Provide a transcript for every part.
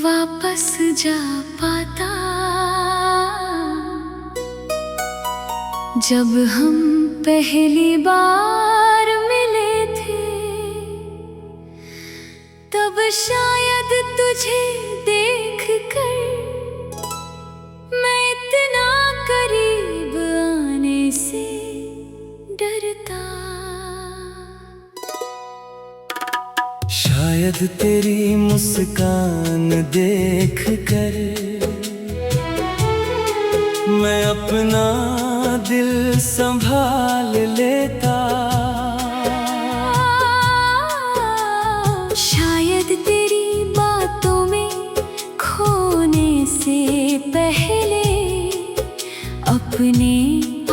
वापस जा पाता जब हम पहली बार मिले थे, तब शायद तुझे देख कर मैं इतना करीब आने से डरता। शायद तेरी मुस्कान देख कर मैं अपना दिल संभाल लेता। शायद तेरी बातों में खोने से पहले अपने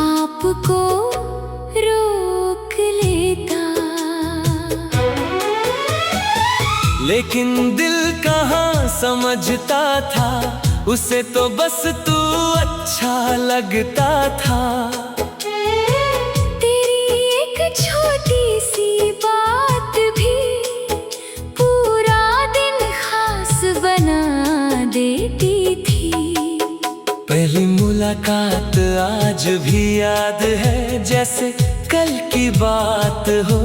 आप को रोक लेता। लेकिन दिल कहाँ समझता था, उसे तो बस तू अच्छा लगता था। तेरी एक छोटी सी बात भी पूरा दिन खास बना देती थी। पहली मुलाकात आज भी याद है जैसे कल की बात हो।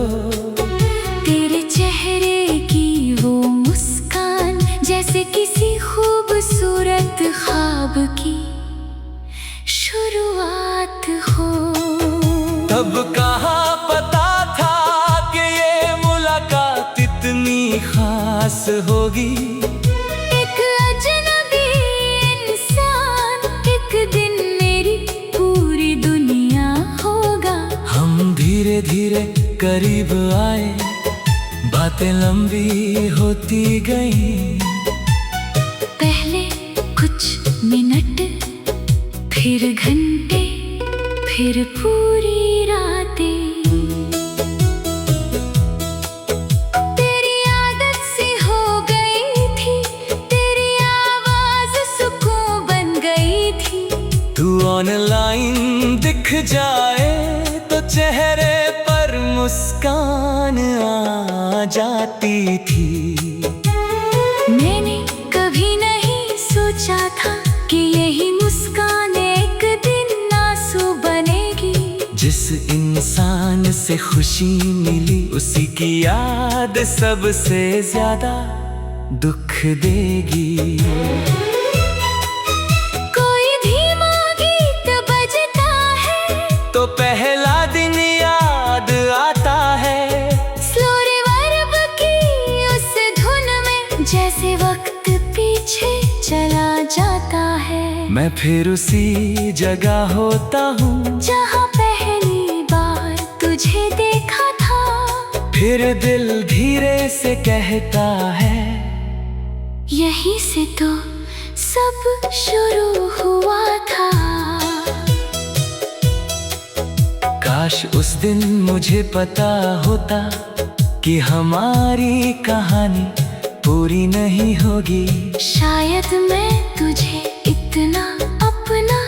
तेरे चेहरे की वो मुस्कान जैसे किसी खूबसूरत ख्वाब की शुरुआत हो। तब कहाँ पता था कि ये मुलाकात इतनी खास होगी। एक अजनबी इंसान एक दिन मेरी पूरी दुनिया होगा। हम धीरे धीरे करीब आए, बातें लंबी होती गई। पहले कुछ मिनट, फिर घंटे, फिर पूरी रातें। तेरी आदत सी हो गई थी, तेरी आवाज सुकून बन गई थी। तू ऑनलाइन दिख जाए तो चेहरे पर मुस्कान आ जाती थी। मैंने कभी नहीं सोचा था कि यही मुस्कान एक दिन आंसू बनेगी। जिस इंसान से खुशी मिली उसी की याद सबसे ज्यादा दुख देगी। कोई धीमा गीत बजता है तो पहला दिन याद आता है। स्लो रिवर्ब की उस धुन में जैसे वक्त पीछे चला जाता है। मैं फिर उसी जगह होता हूँ जहाँ पहली बार तुझे देखा था। फिर दिल धीरे से कहता है, यहीं से तो सब शुरू हुआ था। काश उस दिन मुझे पता होता कि हमारी कहानी पूरी नहीं होगी। शायद मैं तुझे इतना अपना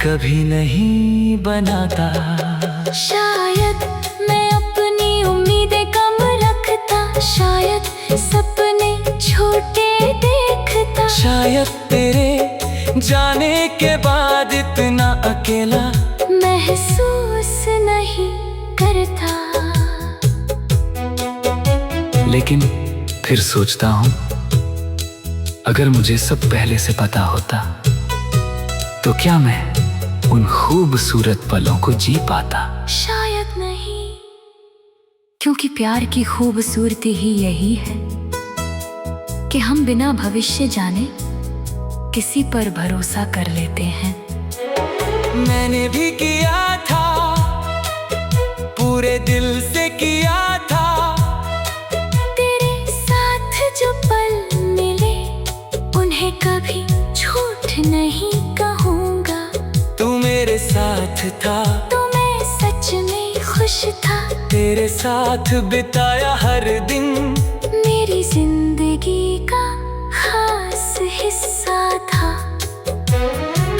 कभी नहीं बनाता। शायद मैं अपनी उम्मीदें कम रखता। शायद सपने छोटे देखता। शायद तेरे जाने के बाद इतना अकेला महसूस नहीं करता। लेकिन फिर सोचता हूँ, अगर मुझे सब पहले से पता होता तो क्या मैं उन खूबसूरत पलों को जी पाता। शायद नहीं, क्योंकि प्यार की खूबसूरती ही यही है कि हम बिना भविष्य जाने किसी पर भरोसा कर लेते हैं। मैंने भी किया था, पूरे दिल से किया था। तेरे साथ जो पल मिले उन्हें कभी झूठ नहीं कहूँगा। तू मेरे साथ था तो मैं सच में खुश था। तेरे साथ बिताया हर दिन मेरी जिंदगी का खास हिस्सा था।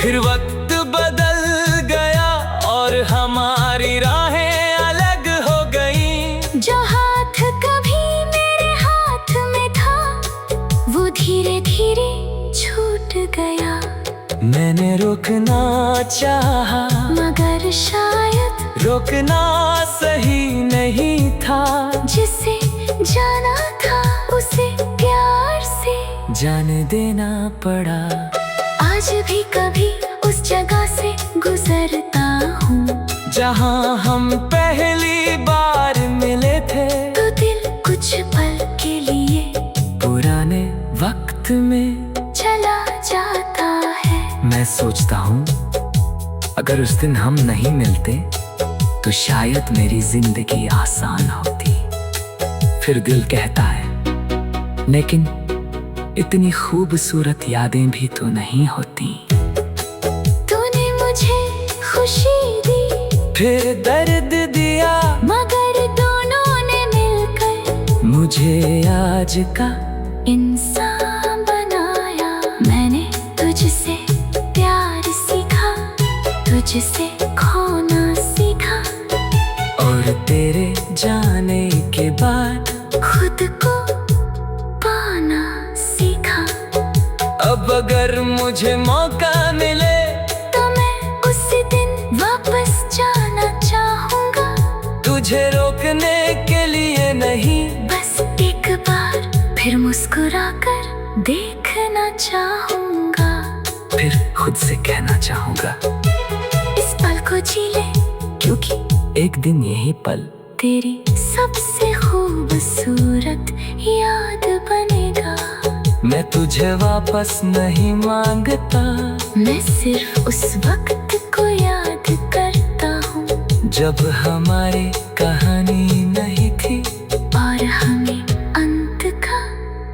फिर वक्त बदल गया और हमारी राहें अलग हो गई। जो हाथ कभी मेरे हाथ में था वो धीरे धीरे गया। मैंने रोकना चाहा मगर शायद रोकना सही नहीं था। जिसे जाना था उसे प्यार से जान देना पड़ा। आज भी कभी उस जगह से गुजरता हूँ जहाँ हम पहली बार मिले थे। तो दिल कुछ पल के लिए पुराने वक्त में चला जाता है। मैं सोचता हूँ अगर उस दिन हम नहीं मिलते तो शायद मेरी जिंदगी आसान होती। फिर दिल कहता है लेकिन इतनी खूबसूरत यादें भी तो नहीं होती। तूने मुझे खुशी दी फिर दर्द दिया मगर दोनों ने मिलकर मुझे आज का इंसान बनाया। मैंने तुझसे प्यार सीखा, तुझसे खोना सीखा और तेरे जाने के बाद खुद को पाना सीखा। अब अगर मुझे मौका मिले तो मैं उस दिन वापस जाना चाहूँगा। तुझे रोकने के लिए नहीं, बस एक बार फिर मुस्कुराकर देखना चाहूँगा। फिर खुद से कहना चाहूँगा इस पल को जी ले क्योंकि एक दिन यही पल तेरी सबसे खूबसूरत याद बनेगा। मैं तुझे वापस नहीं मांगता। मैं सिर्फ उस वक्त को याद करता हूँ जब हमारी कहानी नहीं थी और हमें अंत का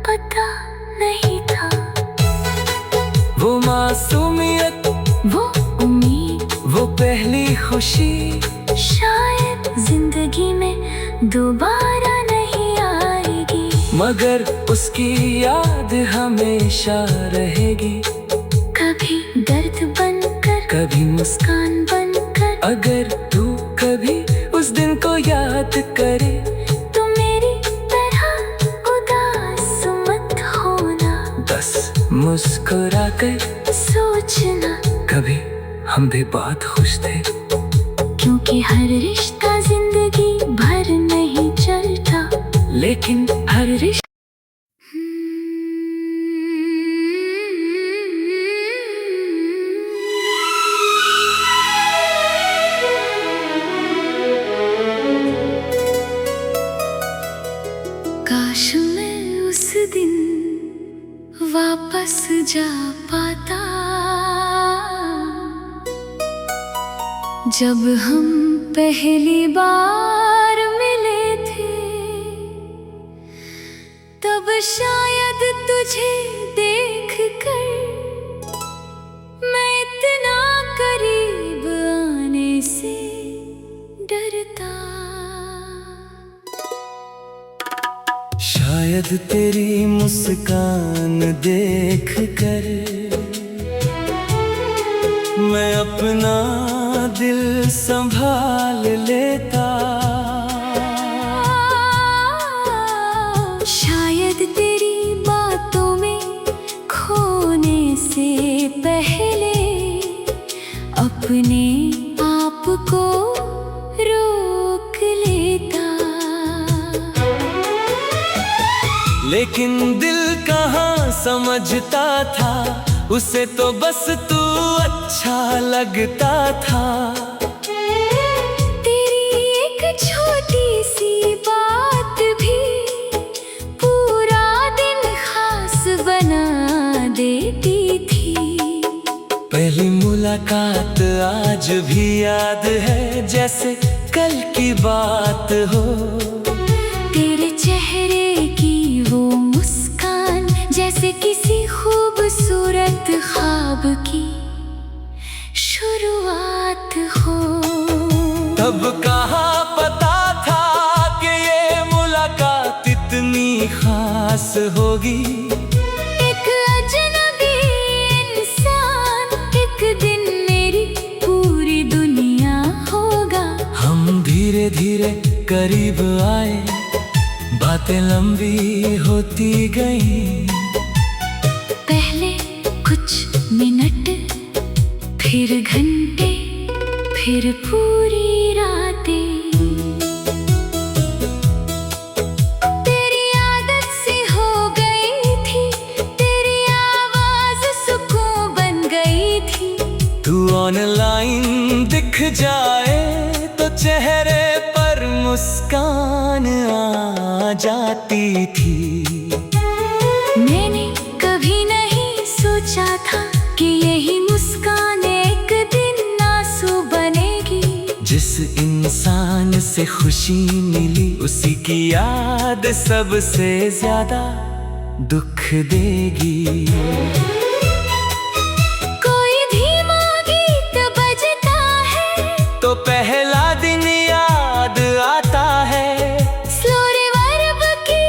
पता नहीं था। वो मासूमियत, वो उम्मीद वो पहली खुशी शायद जिंदगी में दोबारा नहीं आएगी। मगर उसकी याद हमेशा रहेगी। कभी दर्द बनकर, कभी मुस्कान बनकर। अगर तू कभी उस दिन को याद करे तो मेरी तरह उदास मत होना। बस मुस्कुरा कर सोचना कभी हम भी बहुत खुश थे। क्योंकि हर रिश्ता जिंदगी भर नहीं चलता, लेकिन हर रिश्ता काश मैं उस दिन वापस जा पाता जब हम पहली बार मिले थे। तब शायद तुझे देख कर मैं इतना करीब आने से डरता। शायद तेरी मुस्कान देख कर मैं अपना दिल संभाल लेता। शायद तेरी बातों में खोने से पहले अपने आप को रोक लेता। लेकिन दिल कहाँ समझता था, उसे तो बस तू अच्छा लगता था। तेरी एक छोटी सी बात भी पूरा दिन खास बना देती थी। पहली मुलाकात आज भी याद है जैसे कल की बात हो। तेरे चेहरे की वो मुस्कान जैसे किसी खूबसूरत ख्वाब की शुरुआत हो। तब कहाँ पता था कि ये मुलाकात इतनी खास होगी। एक अजनबी इंसान एक दिन मेरी पूरी दुनिया होगा। हम धीरे धीरे करीब आए, बातें लंबी होती गई। पहले कुछ फिर पूरी रातें तेरी आदत से हो गई थी, तेरी आवाज सुकून बन गई थी। तू ऑनलाइन दिख जाए तो चेहरे पर मुस्कान आ जाती थी। मैंने कभी नहीं सोचा था कि यही मुस्कान एक दिन आंसू बनेगी। जिस इंसान से खुशी मिली उसी की याद सबसे ज्यादा दुख देगी। कोई धीमा गीत बजता है तो पहला दिन याद आता है। स्लो रिवर्ब की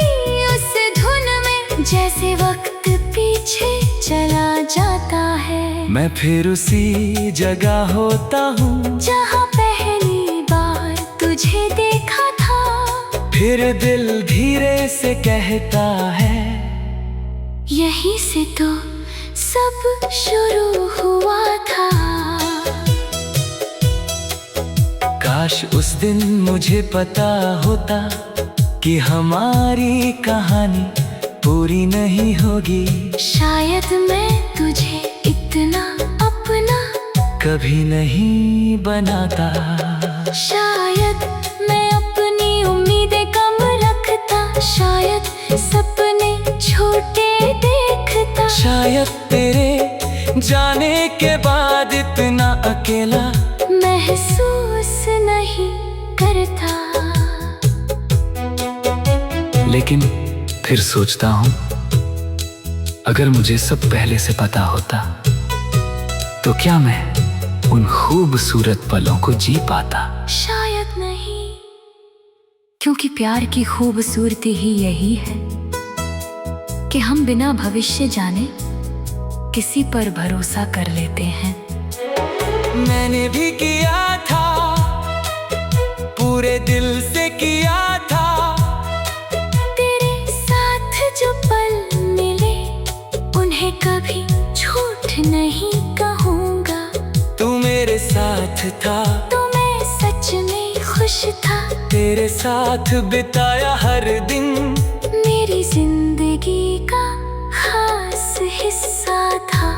उस धुन में जैसे वक्त पीछे चला जाता है। मैं फिर उसी जगह होता हूँ जहाँ पहली बार तुझे देखा था। फिर दिल धीरे से कहता है यहीं से तो सब शुरू हुआ था। काश उस दिन मुझे पता होता कि हमारी कहानी पूरी नहीं होगी। शायद मैं तुझे इतना अपना कभी नहीं बनाता। शायद मैं अपनी उम्मीदें कम रखता। शायद सपने छोटे देखता। शायद तेरे जाने के बाद इतना अकेला महसूस नहीं करता। लेकिन फिर सोचता हूँ अगर मुझे सब पहले से पता होता तो क्या मैं उन खूबसूरत पलों को जी पाता। शायद नहीं, क्योंकि प्यार की खूबसूरती ही यही है कि हम बिना भविष्य जाने किसी पर भरोसा कर लेते हैं। मैंने भी किया था, पूरे दिल से किया था। तेरे साथ जो पल मिले उन्हें कभी झूठ नहीं कहूँगा। तू मेरे साथ था तो मैं सच में खुश था। तेरे साथ बिताया हर दिन मेरी जिंदगी का खास हिस्सा था।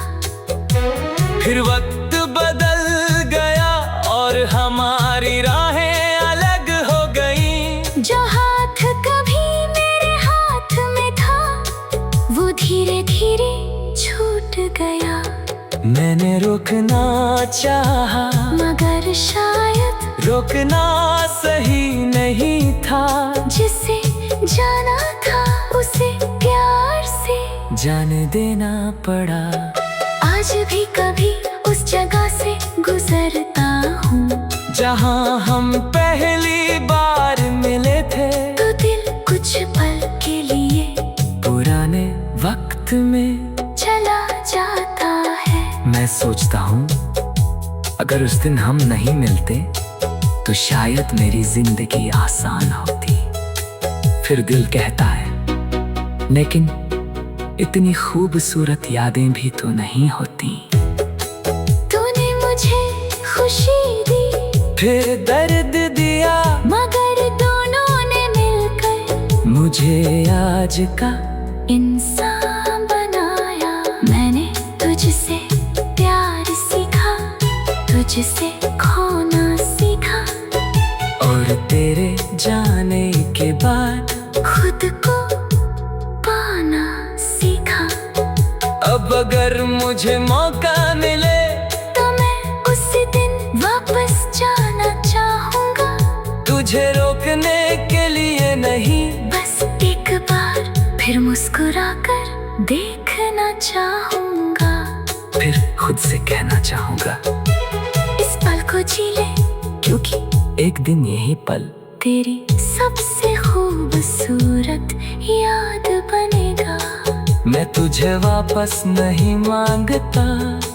फिर वक्त बदल गया और हमारी राहें अलग हो गई। जो हाथ कभी मेरे हाथ में था वो धीरे धीरे छूट गया। मैंने रोकना चाहा मगर शायद रोकना सही नहीं था। जिसे जाना था उसे प्यार से जाने देना पड़ा। आज भी कभी उस जगह से गुजरता हूँ जहाँ हम पहली बार मिले थे। तो दिल कुछ पल के लिए पुराने वक्त में चला जाता है। मैं सोचता हूँ अगर उस दिन हम नहीं मिलते तो शायद मेरी जिंदगी आसान होती। फिर दिल कहता है लेकिन इतनी खूबसूरत यादें भी तो नहीं होती। तूने मुझे खुशी दी फिर दर्द दिया मगर दोनों ने मिलकर मुझे आज का इंसान बनाया। मैंने तुझसे प्यार सीखा, तुझसे खोना सीखा। और तेरे जाने के बाद खुद को पाना सीखा। अब अगर मुझे मौका मिले तो मैं उसी दिन वापस जाना चाहूँगा। तुझे रोकने के लिए नहीं, बस एक बार फिर मुस्कुराकर देखना चाहूँगा। फिर खुद से कहना चाहूँगा इस पल को जी ले, क्योंकि एक दिन यही पल तेरी सबसे खूबसूरत याद बनेगा। मैं तुझे वापस नहीं मांगता।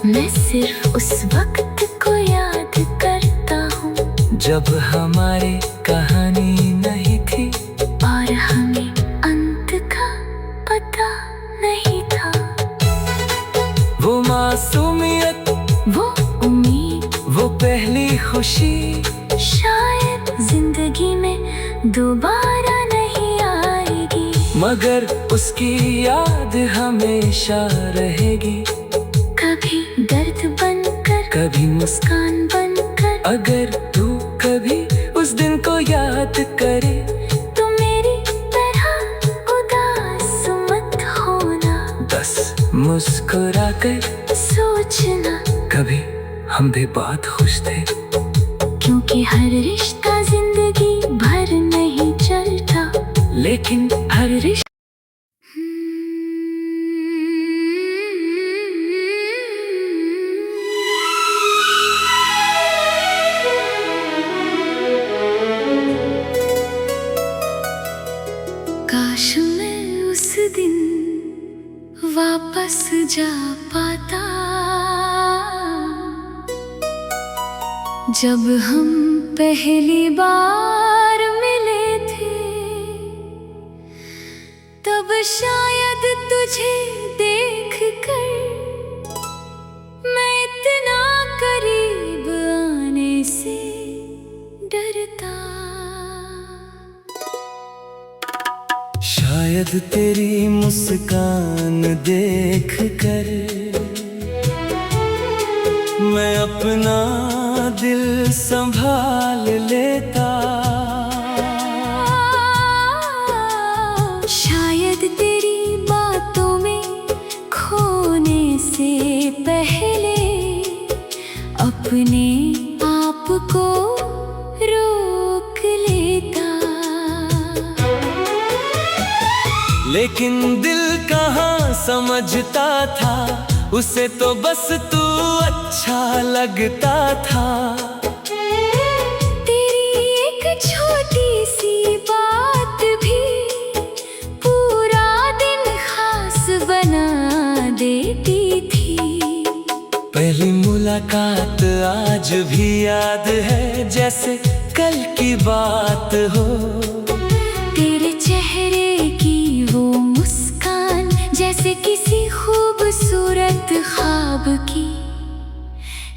मैं सिर्फ उस वक्त को याद करता हूँ जब हमारी कहानी नहीं थी और हमें अंत का पता नहीं था। वो मासूमियत, वो उम्मीद, वो पहली खुशी शायद जिंदगी में दोबारा नहीं आएगी, मगर उसकी याद हमेशा रहेगी। कभी दर्द बनकर, कभी मुस्कान बनकर। अगर तू कभी उस दिन को याद करे तो मेरी तरह उदास मत होना, बस मुस्कुरा कर सोचना कभी हम भी बहुत खुश थे। क्योंकि हर रिश्ता जिंदगी भर नहीं चलता, लेकिन हर रिश्ता काश मैं उस दिन वापस जा पाता, जब हम पहली बार मिले थे। तब शायद तुझे देखकर मैं इतना करीब आने से डरता। शायद तेरी मुस्कान देख कर मैं अपना दिल संभाल लेता। शायद तेरी बातों में खोने से पहले अपने आप को रोक लेता। लेकिन दिल कहाँ समझता था, उसे तो बस तू अच्छा लगता था। तेरी एक छोटी सी बात भी पूरा दिन खास बना देती थी। पहली मुलाकात आज भी याद है जैसे कल की बात हो। तेरे चेहरे की वो मुस्कान जैसे किसी खूबसूरत ख्वाब की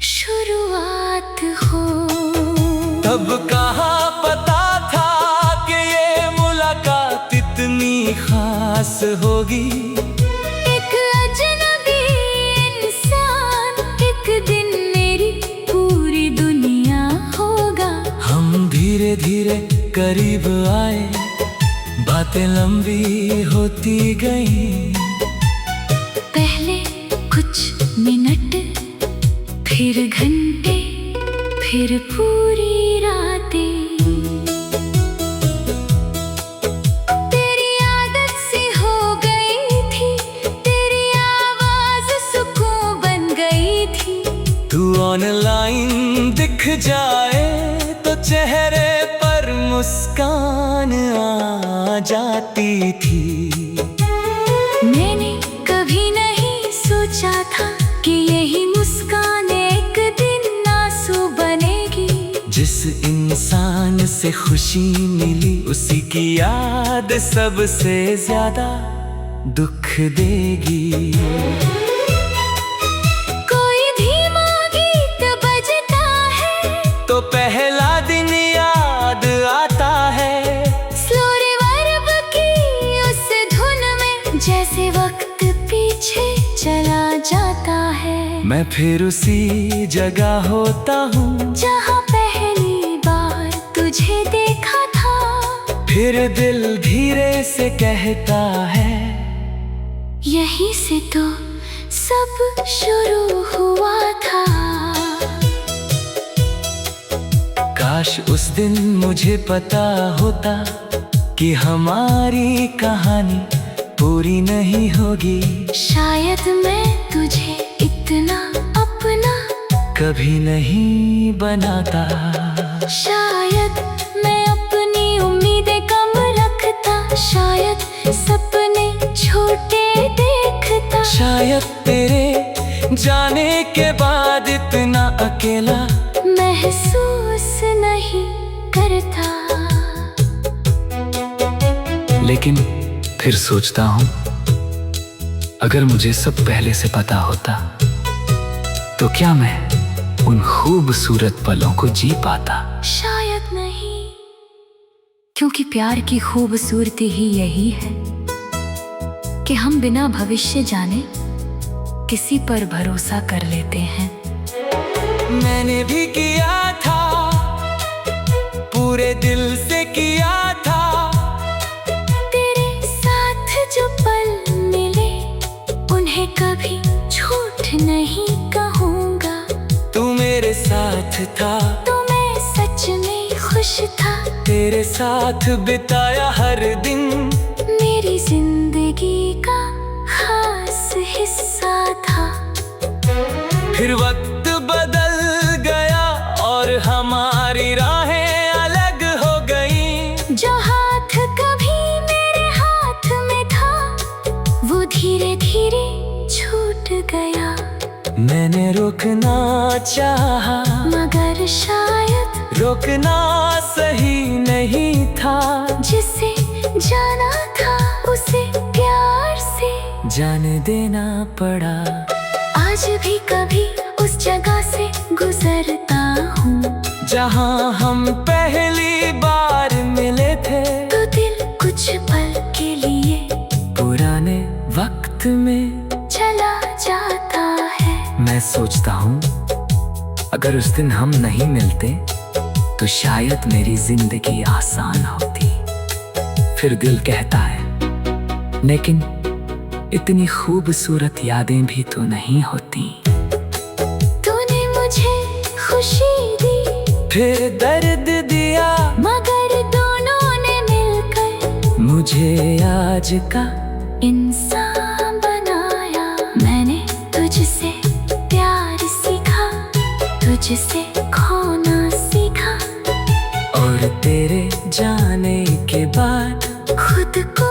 शुरुआत हो। तब कहाँ पता था कि ये मुलाकात इतनी खास होगी। एक अजनबी इंसान एक दिन मेरी पूरी दुनिया होगा। हम धीरे धीरे करीब आए, बातें लंबी होती गई। पहले कुछ मिनट, फिर घंटे, फिर पूरी रातें। तेरी आदत सी हो गई थी, तेरी आवाज सुकून बन गई थी। तू ऑनलाइन दिख जाए तो चेहरे पर मुस्कान आ जाती थी। मैंने कभी नहीं सोचा था कि यही मुस्कान एक दिन आंसू बनेगी। जिस इंसान से खुशी मिली उसी की याद सबसे ज्यादा दुख देगी। कोई धीमा गीत बजता है तो पहला दिन याद आता है। स्लो रिवर्ब की उस धुन में जैसे वक्त पीछे चला जाता है। मैं फिर उसी जगह होता हूँ जहाँ पहली बार तुझे देखा था। फिर दिल धीरे से कहता है यहीं से तो सब शुरू हुआ था। काश उस दिन मुझे पता होता कि हमारी कहानी पूरी नहीं होगी। शायद मैं तुझे इतना अपना कभी नहीं बनाता। शायद मैं अपनी उम्मीदें कम रखता। शायद सपने छोटे देखता। शायद तेरे जाने के बाद इतना अकेला महसूस नहीं करता। लेकिन फिर सोचता हूँ, अगर मुझे सब पहले से पता होता तो क्या मैं उन खूबसूरत पलों को जी पाता। शायद नहीं, क्योंकि प्यार की खूबसूरती ही यही है कि हम बिना भविष्य जाने किसी पर भरोसा कर लेते हैं। मैंने भी किया था, पूरे दिल से किया था। तेरे साथ जो पल मिले उन्हें कभी झूठ नहीं कहूँगा। तू मेरे साथ था, तो मैं सच में खुश था। तेरे साथ बिताया हर दिन मेरी जिंदगी का खास हिस्सा था। फिर वक्त बदल गया और हमारी राहें अलग हो गईं। जो हाथ कभी मेरे हाथ में था वो धीरे धीरे छूट गया। मैंने रोकना चाहा, मगर शायद रोकना सही नहीं था। जिसे जाना था उसे प्यार से जान देना पड़ा। आज भी कभी उस जगह से गुजरता हूँ जहाँ हम पहली बार मिले थे, तो दिल कुछ पल के लिए पुराने वक्त में चला जाता है। मैं सोचता हूँ अगर उस दिन हम नहीं मिलते तो शायद मेरी जिंदगी आसान होती। फिर दिल कहता है लेकिन इतनी खूबसूरत यादें भी तो नहीं होती। तूने मुझे खुशी दी, फिर दर्द दिया, मगर दोनों ने मिलकर मुझे आज का इंसान बनाया। मैंने तुझसे प्यार सीखा, तुझसे खोना सीखा, और तेरे जाने के बाद खुद को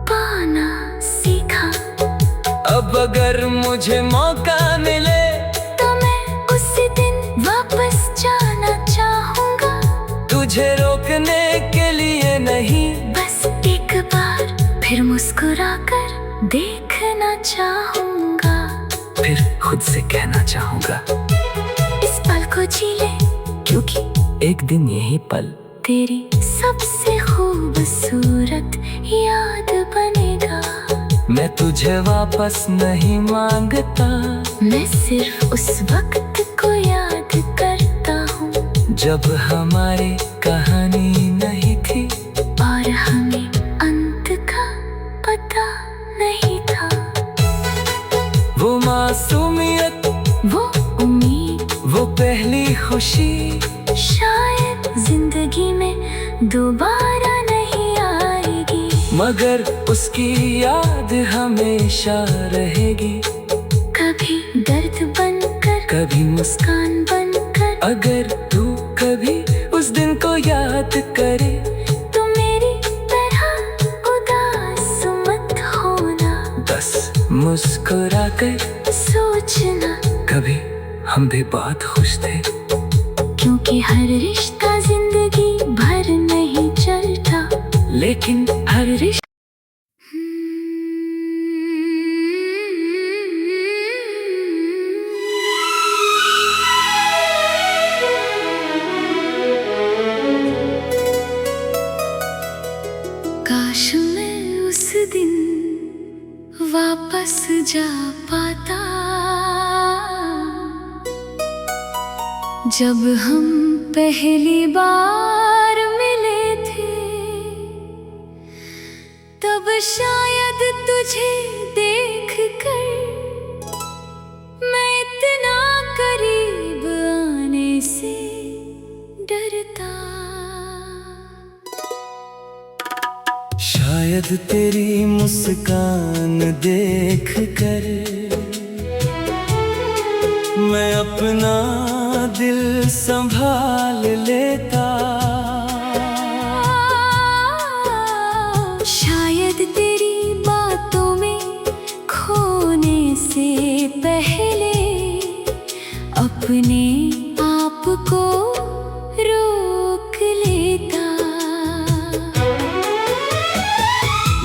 पाना सीखा। अब अगर मुझे मौका मिले तो मैं उस दिन वापस जाना चाहूँगा। तुझे रोकने के लिए नहीं, बस एक बार फिर मुस्कुराकर देखना चाहूँगा। फिर खुद से कहना चाहूँगा इस पल को जी ले, क्योंकि एक दिन यही पल तेरी सबसे खूबसूरत याद बनेगा। मैं तुझे वापस नहीं मांगता, मैं सिर्फ उस वक्त को याद करता हूँ जब हमारी कहानी नहीं थी और हमें अंत का पता नहीं था। वो मासूमियत, वो उम्मीद, वो पहली खुशी शायद जिंदगी में दोबारा नहीं आएगी, मगर उसकी याद हमेशा रहेगी। कभी दर्द बनकर, कभी मुस्कान बनकर। अगर तू कभी उस दिन को याद करे तो मेरी तरह उदास मत होना। बस मुस्कुरा कर सोचना कभी हम भी बहुत खुश थे। क्योंकि हर रिश्ता जिंदगी भर नहीं चलता, लेकिन हर रिश्ता काश मैं उस दिन वापस जा पाता जब हम पहली बार मिले थे। तब शायद तुझे देख कर मैं इतना करीब आने से डरता। शायद तेरी मुस्कान देख कर मैं अपना दिल संभाल लेता। शायद तेरी बातों में खोने से पहले अपने आप को रोक लेता।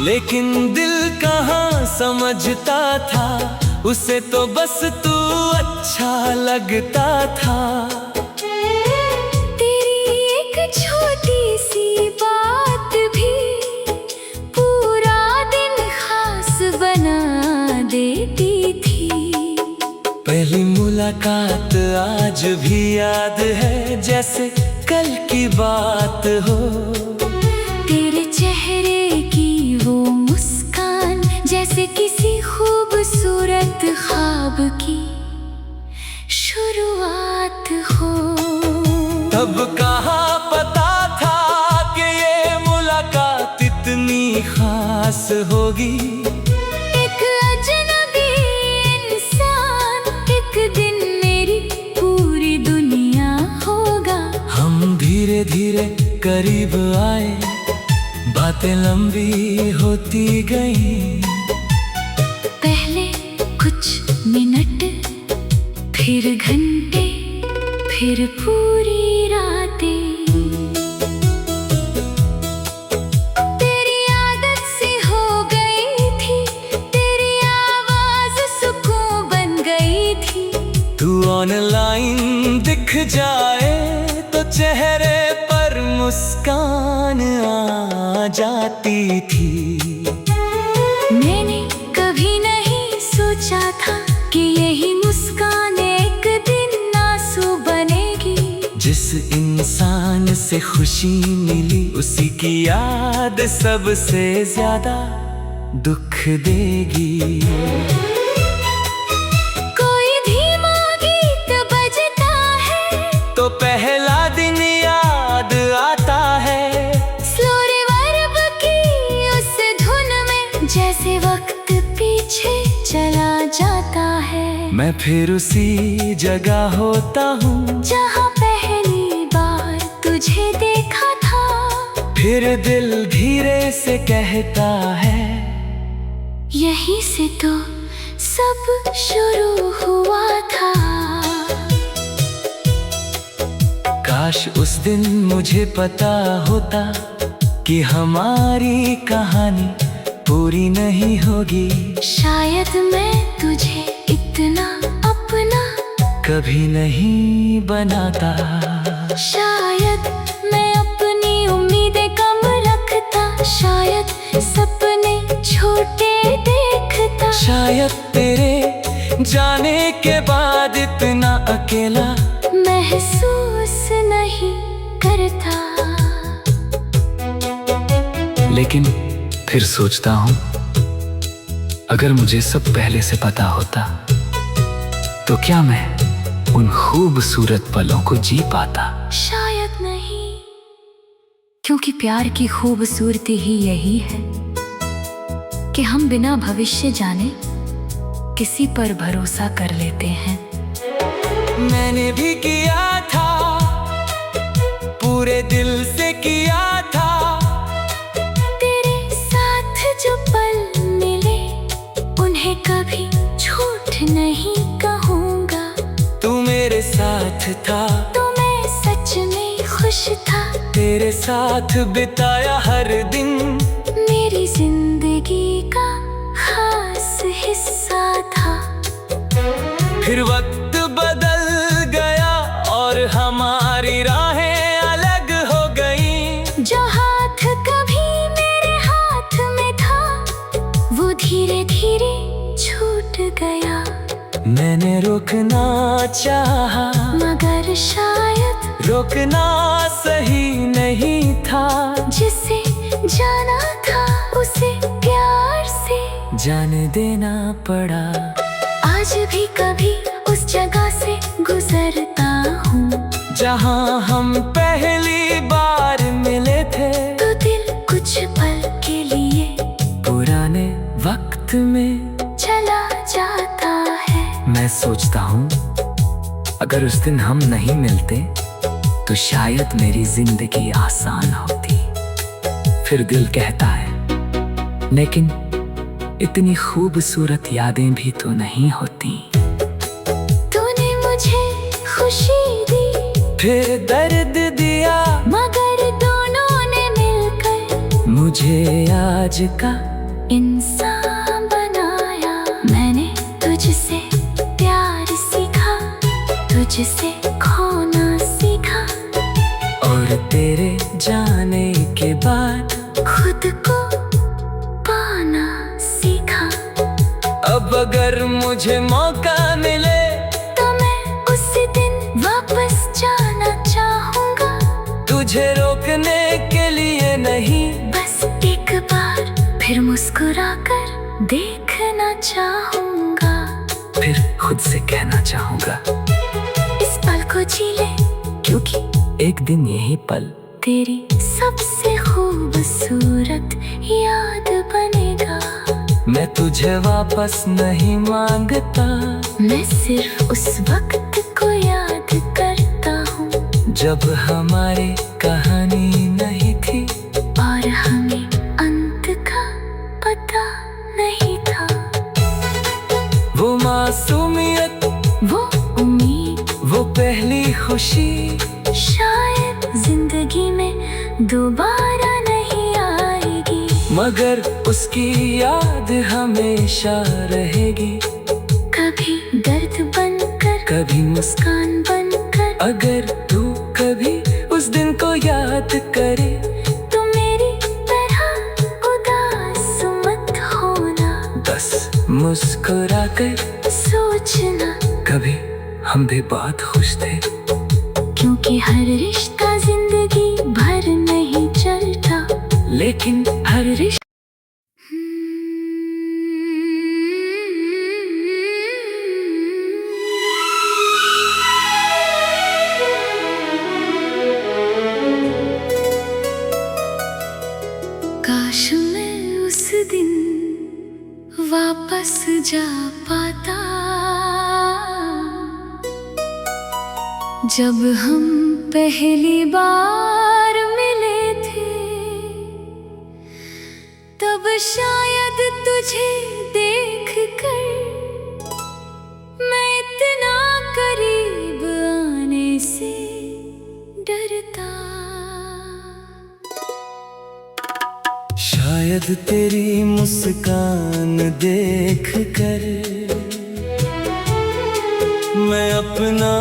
लेकिन दिल कहाँ समझता था उसे तो बस तू अच्छा लगता था। तेरी एक छोटी सी बात भी पूरा दिन खास बना देती थी। पहली मुलाकात आज भी याद है जैसे कल की बात हो। तेरे चेहरे की वो मुस्कान जैसे किसी खूबसूरत ख्वाब की शुरुआत हो। तब कहाँ पता था कि ये मुलाकात इतनी खास होगी। एक अजनबी इंसान एक दिन मेरी पूरी दुनिया होगा। हम धीरे धीरे करीब आए, बातें लंबी होती गई। पहले कुछ मिनट, फिर घंटे, फिर पूरी रातें। तेरी आदत सी हो गई थी, तेरी आवाज सुकून बन गई थी। तू ऑनलाइन दिख जाए तो चेहरे पर मुस्कान आ जाती थी। मैंने कभी नहीं सोचा था कि यही मुस्कान एक दिन आंसू बनेगी। जिस इंसान से खुशी मिली उसी की याद सबसे ज्यादा दुख देगी। कोई धीमा गीत बजता है तो पहला दिन याद आता है। स्लो रिवर्ब की उस धुन में जैसे वक्त पीछे चला जाता है। मैं फिर उसी जगह होता हूँ जहाँ पहली बार तुझे देखा था। फिर दिल धीरे से कहता है यहीं से तो सब शुरू हुआ था। काश उस दिन मुझे पता होता कि हमारी कहानी पूरी नहीं होगी। शायद मैं तुझे इतना अपना कभी नहीं बनाता। शायद मैं अपनी उम्मीदें कम रखता। शायद सपने छोटे देखता। शायद तेरे जाने के बाद इतना अकेला महसूस नहीं करता। लेकिन फिर सोचता हूँ अगर मुझे सब पहले से पता होता तो क्या मैं उन खूबसूरत पलों को जी पाता। शायद नहीं, क्योंकि प्यार की खूबसूरती ही यही है कि हम बिना भविष्य जाने किसी पर भरोसा कर लेते हैं। मैंने भी किया था, पूरे दिल से किया था। तेरे साथ जो पल मिले उन्हें कभी झूठ नहीं कहूँगा। तू मेरे साथ था तो मैं सच में खुश था। तेरे साथ बिताया हर दिन मेरी जिंदगी का खास हिस्सा था। फिर वक्त बदल गया और हमारी राहें अलग हो गई। जो हाथ कभी मेरे हाथ में था वो धीरे धीरे छूट गया। मैंने रोकना चाहा मगर शायद रोकना सही नहीं था। जिसे जाना था उसे प्यार से जान देना पड़ा। आज भी कभी उस जगह से गुजरता हूँ जहाँ हम पहली बार मिले थे। तो दिल कुछ पल के लिए पुराने वक्त में चला जाता है। मैं सोचता हूँ अगर उस दिन हम नहीं मिलते तो शायद मेरी जिंदगी आसान होती। फिर दिल कहता है लेकिन इतनी खूबसूरत यादें भी तो नहीं होती। तूने मुझे खुशी दी फिर दर्द दिया मगर दोनों ने मिलकर मुझे आज का इंसान बनाया। मैंने तुझसे अब अगर मुझे मौका मिले तो मैं उसी दिन वापस जाना चाहूंगा। तुझे रोकने के लिए नहीं, बस एक बार फिर मुस्कुराकर देखना चाहूंगा। फिर खुद से कहना चाहूंगा, इस पल को जी ले, क्योंकि एक दिन यही पल तेरी सबसे खूबसूरत याद बनेगा। मैं तुझे वापस नहीं मांगता, मैं सिर्फ उस वक्त को याद करता हूँ जब हमारी कहानी नहीं थी और हमें अंत का पता नहीं था। वो मासूमियत, वो उम्मीद, वो पहली खुशी शायद जिंदगी में दोबारा नहीं आएगी, मगर उसकी याद हमेशा रहेगी। कभी दर्द बनकर, कभी मुस्कान बनकर। अगर तू कभी उस दिन को याद करे तो मेरी तरह उदास मत होना, बस मुस्कुरा कर सोचना कभी हम भी बहुत खुश थे। क्योंकि हर रिश्ता जिंदगी भर नहीं चलता, लेकिन हर रिश्ता काश मैं उस दिन वापस जा पाता जब हम पहली बार मिले थे। तब शायद तुझे देख कर मैं इतना करीब आने से डरता। शायद तेरी मुस्कान देख कर मैं अपना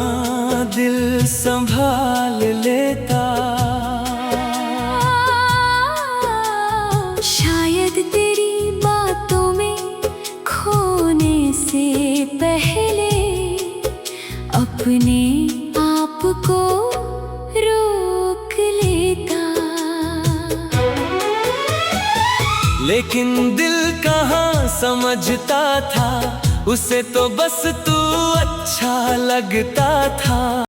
दिल संभाल लेता। शायद तेरी बातों में खोने से पहले अपने आप को रोक लेता। लेकिन दिल कहाँ समझता था, उसे तो बस तू अच्छा लगता था।